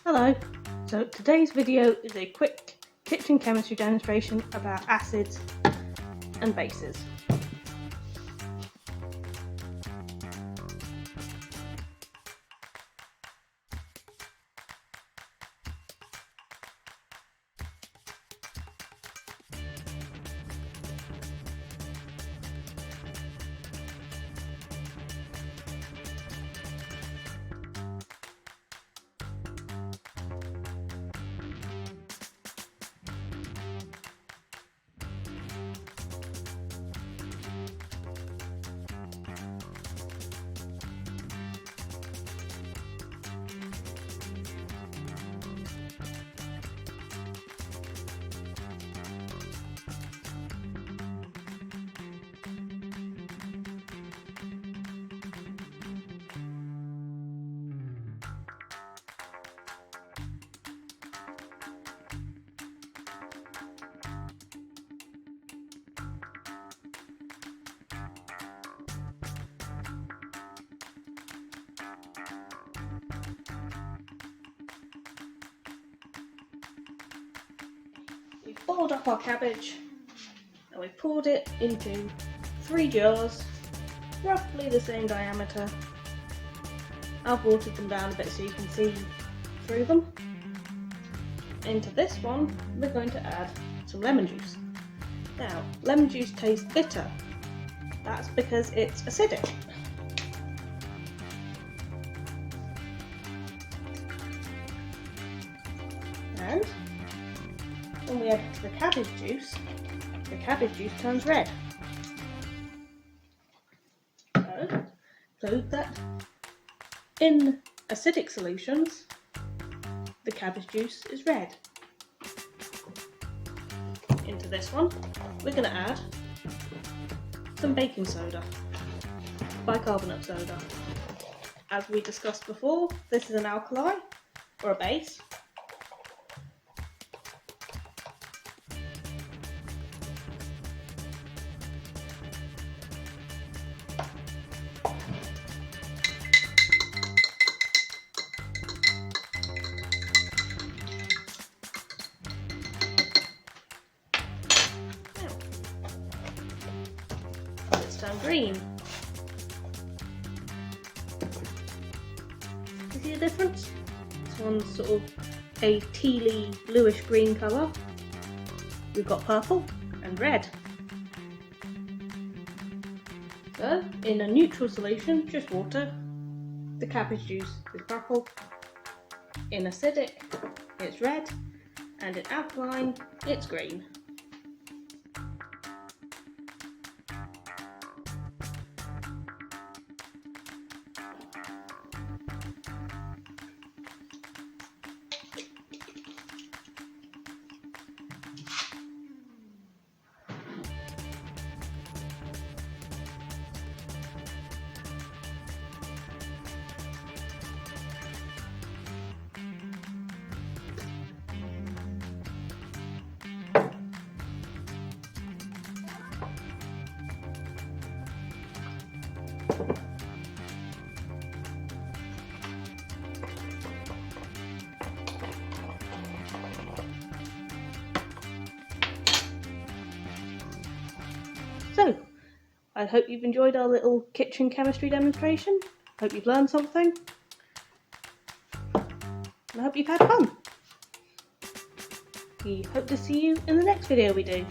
Hello, so today's video is a quick kitchen chemistry demonstration about acids and bases. We've boiled up our cabbage and we've poured it into 3 jars, roughly the same diameter. I've watered them down a bit so you can see through them. Into this one we're going to add some lemon juice. Now, lemon juice tastes bitter. That's because it's acidic. And when we add it to the cabbage juice turns red. So that in acidic solutions, the cabbage juice is red. Into this one, we're going to add some baking soda, bicarbonate soda. As we discussed before, this is an alkali or a base. Turn green. You see the difference? This one's sort of a tealy bluish green colour. We've got purple and red. So in a neutral solution, just water, the cabbage juice is purple. In acidic, it's red, and in alkaline, it's green. So, I hope you've enjoyed our little kitchen chemistry demonstration. Hope you've learned something. And I hope you've had fun. We hope to see you in the next video we do.